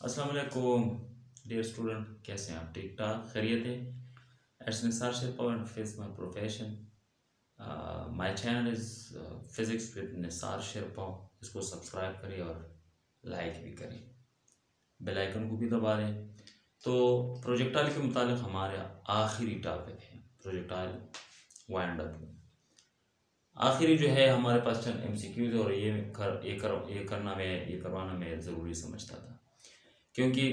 अस्सलाम वालेकुम dear student, कैसे हैं आप? ठीक ठाक खैरियत है? It's Nisar Sherpa and face my profession. My channel is physics with Nisar Sherpa. इसको सब्सक्राइब करें और लाइक भी करें, बेल आइकन को भी दबा दें। तो प्रोजेक्टाइल के मुतालिक हमारे आखिरी टॉपिक है प्रोजेक्टाइल वाइंड अप। आखिरी जो है हमारे पास चंद एमसीक्यूज और ये करवाना मैं ज़रूरी समझता था, क्योंकि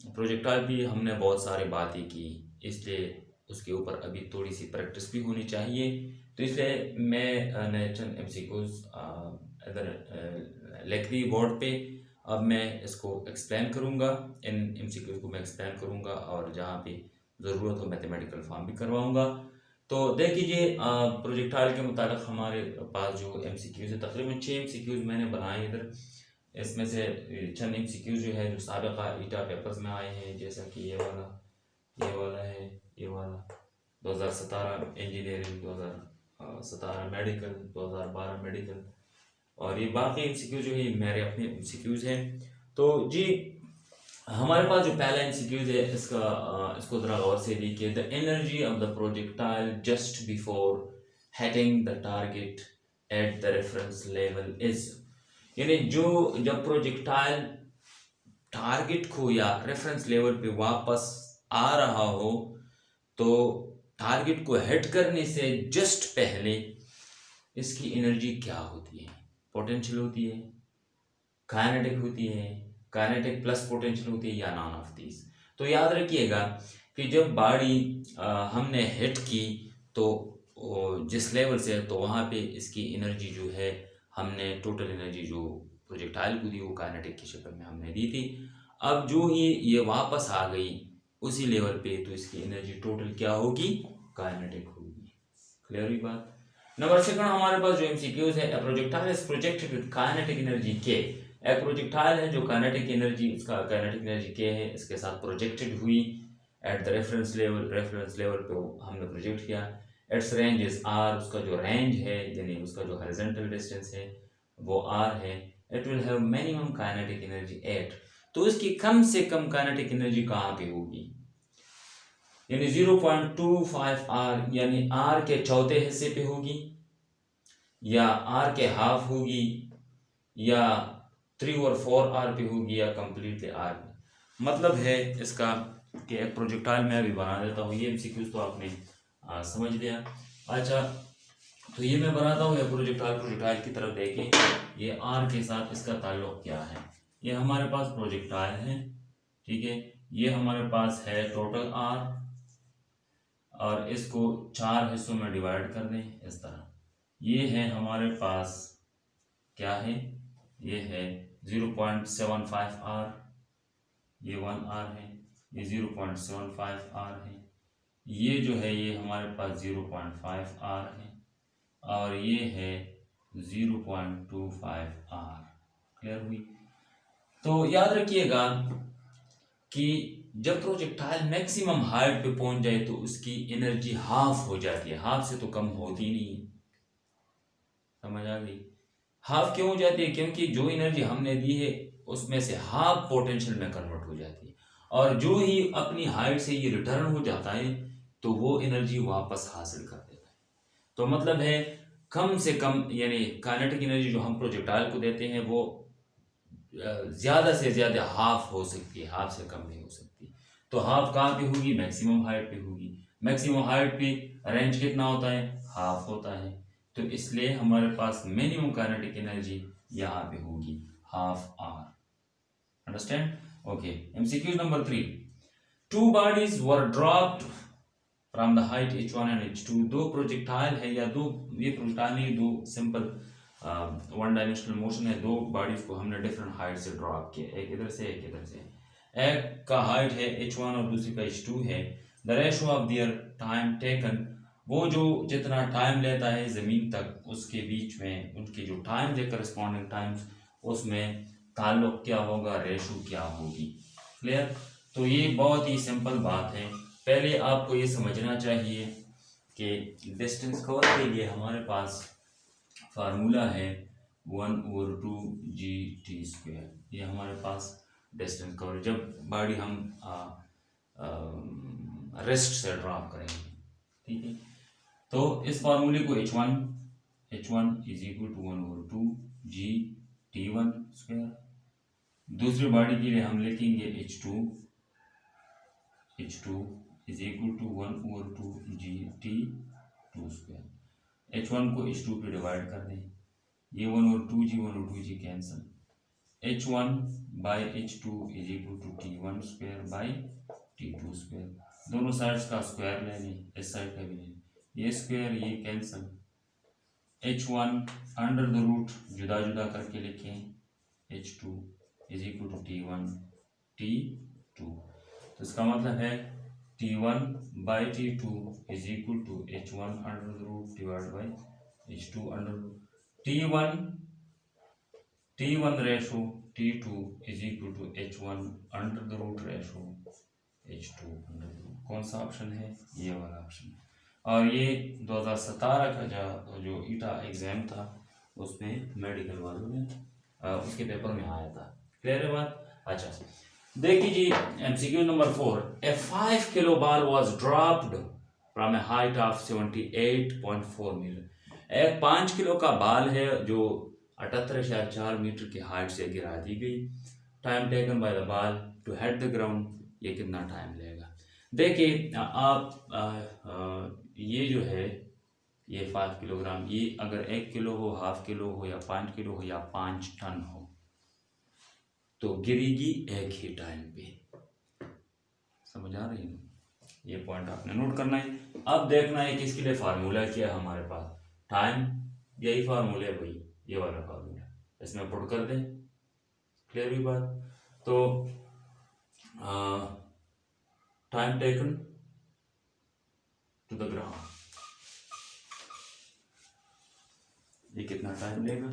प्रोजेक्टाइल भी हमने बहुत सारी बातें की, इसलिए उसके ऊपर अभी थोड़ी सी प्रैक्टिस भी होनी चाहिए। तो इसलिए मैं चंद एमसीक्यूज इधर लिख दी बोर्ड पे। अब मैं इसको एक्सप्लेन करूँगा, इन एमसीक्यूज को मैं एक्सप्लेन करूँगा और जहाँ पे ज़रूरत हो मैथमेटिकल फॉर्म भी करवाऊँगा। तो देख लीजिए, प्रोजेक्टाइल के मुताबिक हमारे पास जो एमसीक्यूज है, तकरीबन 6 एमसीक्यूज मैंने बनाए इधर। इसमें से चंद एमसीक्यूज जो है जो साबिका ईटा पेपर्स में आए हैं, जैसा कि ये वाला है, ये वाला 2017 इंजीनियरिंग, 2017 मेडिकल, 2012 मेडिकल, और ये बाकी एमसीक्यूज जो है मेरे अपने एमसीक्यूज हैं। तो जी, हमारे पास जो पहला एमसीक्यूज है इसको ज़रा गौर से देखिए। The energy of the projectile just before hitting the target at the reference level is, यानी जो जब प्रोजेक्टाइल टारगेट को या रेफरेंस लेवल पे वापस आ रहा हो, तो टारगेट को हिट करने से जस्ट पहले इसकी एनर्जी क्या होती है? पोटेंशियल होती है, काइनेटिक होती है, काइनेटिक प्लस पोटेंशियल होती है, या नॉन ऑफ दीज। तो याद रखिएगा कि जब बॉडी हमने हिट की, तो जिस लेवल से, तो वहाँ पे इसकी एनर्जी जो है, हमने टोटल एनर्जी जो प्रोजेक्टाइल को दी वो काइनेटिक की शक्ल में हमने दी थी। अब जो ही ये वापस आ गई उसी लेवल पे, तो इसकी एनर्जी टोटल क्या होगी? काइनेटिक होगी। क्लियर हुई बात? नंबर सेकंड, हमारे पास जो एमसीक्यूज है, ए projectile is projected with kinetic energy के। एक प्रोजेक्टाइल है जो काइनेटिक एनर्जी, इसका काइनेटिक एनर्जी के है, इसके साथ प्रोजेक्टेड हुई eight the reference level. Reference level पे हमने प्रोजेक्ट किया। इट्स रेंज इज आर, उसका जो रेंज है यानी उसका जो हॉरिजॉन्टल डिस्टेंस है वो आर है। It will have minimum kinetic energy at, तो इसकी कम से कम काइनेटिक एनर्जी कहाँ पे होगी? यानी 0.25 आर, यानी आर के चौथे हिस्से पे होगी, या आर के हाफ होगी, या 3/4 आर पे होगी, या कंप्लीटली आर पे। मतलब है इसका कि एक प्रोजेक्टाइल मैं अभी बना देता हूँ। ये एमसीक्यूज तो आपने समझ लिया। अच्छा, तो ये मैं बनाता हूँ, ये प्रोजेक्टाइल की तरफ देखें, ये आर के साथ इसका ताल्लुक क्या है। ये हमारे पास प्रोजेक्टाइल है, ठीक है। ये हमारे पास है टोटल आर, और इसको 4 हिस्सों में डिवाइड कर दें इस तरह। ये है हमारे पास क्या है, ये है 0.75 आर, ये 1 आर है, ये 0.75 आर है, ये जो है ये हमारे पास 0.5 आर है, और ये है 0.25 आर। क्लियर हुई? तो याद रखिएगा कि जब प्रोजेक्टाइल मैक्सिमम हाइट पे पहुंच जाए तो उसकी एनर्जी हाफ हो जाती है, हाफ से तो कम होती नहीं है। समझ आ गई? हाफ क्यों हो जाती है? क्योंकि जो एनर्जी हमने दी है उसमें से हाफ पोटेंशियल में कन्वर्ट हो जाती है, और जो ही अपनी हाइट से ये रिटर्न हो जाता है तो वो एनर्जी वापस हासिल कर देता है। तो मतलब है कम से कम, यानी काइनेटिक एनर्जी जो हम प्रोजेक्टाइल को देते हैं वो ज़्यादा से ज़्यादा हाफ हो सकती है, हाफ से कम नहीं हो सकती। तो हाफ कहाँ पे होगी? मैक्सिमम हाइट पे होगी। मैक्सिमम हाइट पे रेंज कितना होता है? हाफ होता है। तो इसलिए हमारे पास मिनिमम काइनेटिक एनर्जी यहाँ पे होगी half R. Understand? Okay. MCQ number 3, two bodies were dropped from the height h1 and h2। दो प्रोजेक्टाइल है, या दो, ये प्रोजेक्टाइल नहीं, दो सिंपल वन डायमेंशनल मोशन है। दो बॉडीज को हमने डिफरेंट हाइट से ड्रॉप किया, एक इधर से एक इधर से। एक का हाइट है h1 और दूसरी का h2 है। The ratio of their time taken, वो जो जितना टाइम लेता है ज़मीन तक, उसके बीच में उनके जो टाइम है, करस्पॉन्डिंग टाइम्स, उसमें ताल्लुक क्या होगा, रेशो क्या होगी। क्लियर? तो ये बहुत ही सिंपल बात है। पहले आपको ये समझना चाहिए कि डिस्टेंस कवर के लिए हमारे पास फार्मूला है 1/2 GT²। ये हमारे पास डिस्टेंस कवर, जब बॉडी हम रेस्ट से ड्रॉप करेंगे, ठीक है। तो इस फार्मूले को H1 is equal to 1/2 g T1 square. दूसरी बॉडी के लिए हम लिखेंगे H2 is equal to 1/2 g T2 square. H1 को H2 पे डिवाइड कर दें, ये 1/2 g cancel, H1 by H2 is equal to T1 square by T2 square. दोनों साइड्स का स्क्वायर ले लें, इस साइड का भी लें, ये स्क्वायर ये cancel, H1 under the root जुदा जुदा करके लिखें, H2 is equal to T1 T2। तो इसका मतलब है T1 by T2 is equal to H1 under the root divide by H2 under root. T1 ratio T2 is equal to H1 under the root ratio H2 under the root. कौन सा option है? ये वाला option. और ये 2017 का जो ईटा exam था उसमें मेडिकल वालों ने उसके पेपर में आया था। क्लियर है बात? अच्छा देखिए जी, MCQ number 4, a 5 kilo ball was dropped from a height of 78.4 metre. एक 5 किलो का बॉल है जो 78.4 मीटर की हाइट से गिरा दी गई। Time taken by the ball to hit the ground, ये कितना टाइम लेगा? देखिए आप ये जो है ये 5 किलोग्राम, ये अगर 1 किलो हो, हाफ किलो हो, या 5 किलो हो, या 5 टन हो, तो गिरेगी एक ही टाइम पे। समझ आ रही है? ये पॉइंट आपने नोट करना है। अब देखना है कि इसके लिए फार्मूला क्या है हमारे पास, टाइम, यही फार्मूला है भाई, ये वाला फार्मूला, इसमें पुट कर दें। क्लियर हुई बात? तो time taken to the ground, ये कितना टाइम लेगा?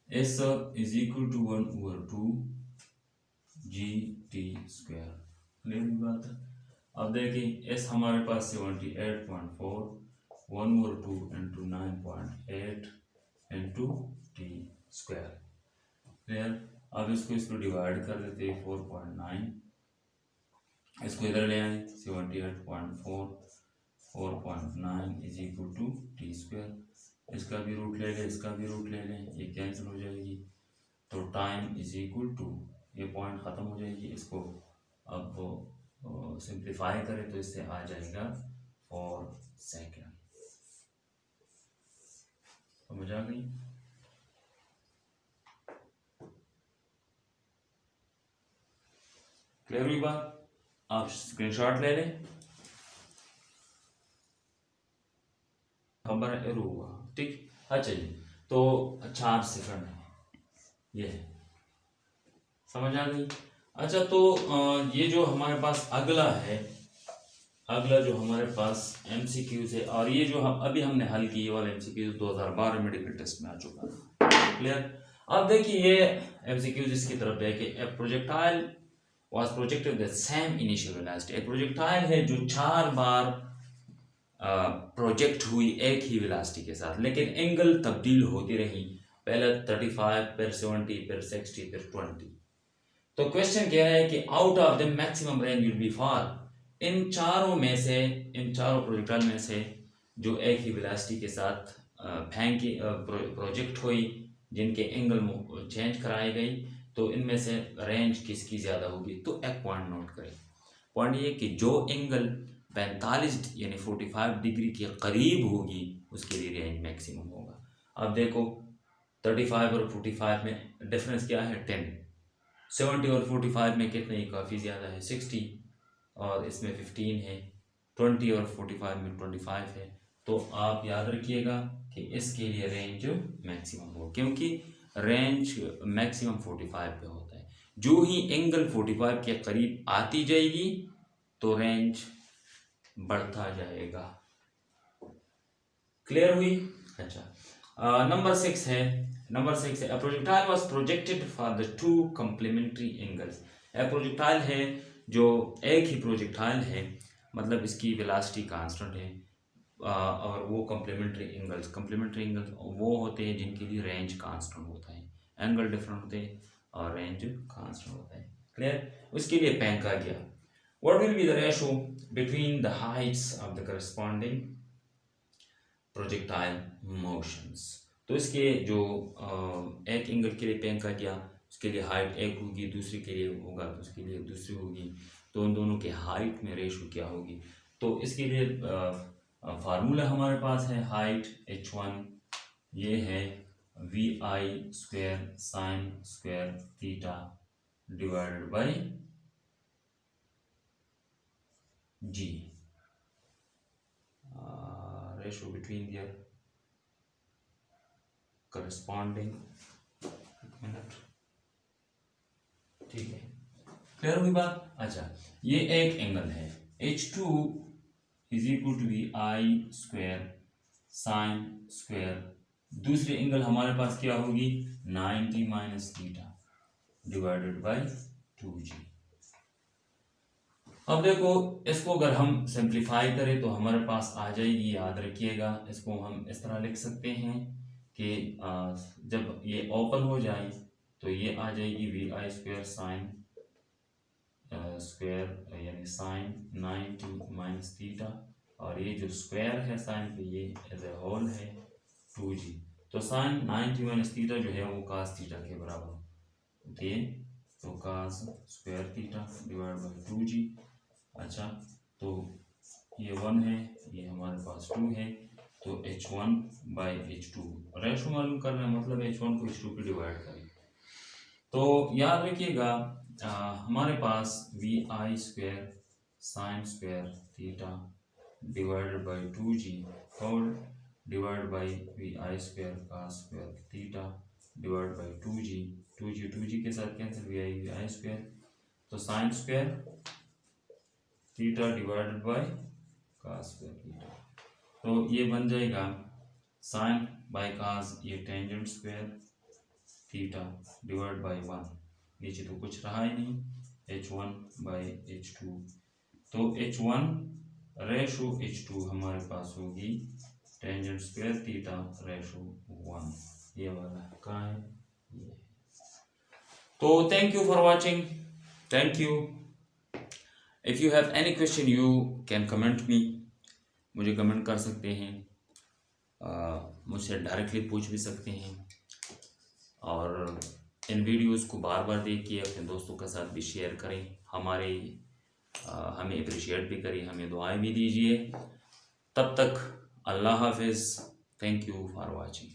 S is equal to 1/2 g t square. Clear हुई बात है? अब देखिए S हमारे पास 78.4, 1/2 into 9.8 into t square. Clear? अब इसको डिवाइड कर देते हैं 4.9, इसको इधर ले आए 78.4, 4.9 is equal to t square. इसका भी रूट ले लें, इसका भी रूट ले लें, ये कैंसिल हो जाएगी। तो टाइम इज इक्वल टू, ये पॉइंट ख़त्म हो जाएगी। इसको अब सिंप्लीफाई करें तो इससे आ जाएगा 4 सेकेंड। समझ आ गई? क्लियर हुई बात? आप स्क्रीनशॉट ले लें। खबर है हुआ, ठीक। अच्छा जी, तो 4 सेकंड है, ये है। समझ आ गई? अच्छा तो ये जो हमारे पास अगला है, अगला जो हमारे पास MCQ है, और ये जो हम अभी हमने हल की, ये वाला MCQ 2012 मेडिकल टेस्ट में आ चुका है। क्लियर? अब देखिए ये MCQ इसकी तरफ देखिए, ए projectile was projected with same initial velocity. एक प्रोजेक्टाइल है जो 4 बार प्रोजेक्ट हुई एक ही वेलोसिटी के साथ, लेकिन एंगल तब्दील होती रही, पहले 35, फिर 70, फिर 60, फिर 20। तो क्वेश्चन कह रहा है कि out of the maximum range will be for, इन चारों प्रोजेक्टाइल में से जो एक ही वेलोसिटी के साथ फेंकी प्रोजेक्ट हुई, जिनके एंगल चेंज कराई गई, तो इनमें से रेंज किसकी ज़्यादा होगी? तो एक पॉइंट नोट करें। पॉइंट ये कि जो एंगल 45 यानी 45 डिग्री के करीब होगी उसके लिए रेंज मैक्सिमम होगा। अब देखो 35 और 45 में डिफरेंस क्या है? 10। 70 और 45 में कितने ही काफ़ी ज़्यादा है, 60, और इसमें 15 है। 20 और 45 में 25 है। तो आप याद रखिएगा कि इसके लिए रेंज मैक्सिमम हो, क्योंकि रेंज मैक्सिमम 45 पे होता है। जो ही एंगल 45 के करीब आती जाएगी तो रेंज बढ़ता जाएगा। क्लियर हुई? अच्छा, नंबर 6 है। नंबर 6 है, a projectile was projected for the 2 complementary angles. A projectile है जो एक ही प्रोजेक्टाइल है, मतलब इसकी वेलोसिटी कांस्टेंट है, और वो कॉम्प्लीमेंट्री एंगल्स वो होते हैं जिनके लिए रेंज कांस्टेंट होता है, एंगल डिफरेंट होते हैं, और रेंज कांस्टेंट होता है। क्लियर? उसके लिए पैंक आ गया। What will be the ratio between the Heights of the corresponding projectile motions. तो इसके जो एक एंगल के लिए पैंक आ गया, उसके लिए हाइट एक होगी, दूसरे के लिए होगा तो उसके लिए दूसरी होगी, तो उन दोनों के हाइट में रेशो क्या होगी। तो इसके लिए फार्मूला हमारे पास है हाइट h1, ये है v I square sine square theta divided by g, ratio between their corresponding, minute, ठीक है, क्लियर हुई बात। अच्छा, ये एक एंगल है H2 is equal to v I square sine square, दूसरी एंगल हमारे पास क्या होगी 90 minus theta divided by 2g। अब देखो इसको अगर हम सिंप्लीफाई करें तो हमारे पास आ जाएगी, याद रखिएगा इसको हम इस तरह लिख सकते हैं कि जब ये ओपन हो जाए तो ये आ जाएगी वी आई स्क्वायर साइन स्क्वायर यानी साइन 90 माइनस थीटा, और ये जो स्क्वायर है साइन पे ये एज ए होल है 2g। तो साइन 90 माइनस थीटा जो है वो कास थीटा के बराबर होती है, तो cos square theta divide by 2g। अच्छा, तो ये 1 है, ये हमारे पास 2 है, तो h1 बाई h2 रेशो मालूम करना है, मतलब h1 को h2 पे डिवाइड करें। तो याद रखिएगा हमारे पास V I square sine square theta divided by 2g whole divide by V I square cos square theta divide by 2g के साथ कैंसिल, वी आई स्क्वायर, तो sine square theta divided by cos square theta, तो ये बन जाएगा sine by cos, ये tangent square theta divide by 1, नीचे तो कुछ रहा ही नहीं, h1 बाई h2, तो h1 रेशो h2 हमारे पास होगी टेंजेंट स्क्वायर थीटा रेशो 1, ये वाला कहाँ है ये। तो thank you for watching, thank you. If you have any question you can comment me, मुझे कमेंट कर सकते हैं, मुझसे डायरेक्टली पूछ भी सकते हैं, और इन वीडियोस को बार बार देखिए, अपने दोस्तों के साथ भी शेयर करें, हमें अप्रिशिएट भी करें, हमें दुआएं भी दीजिए। तब तक अल्लाह हाफिज़, थैंक यू फॉर वाचिंग।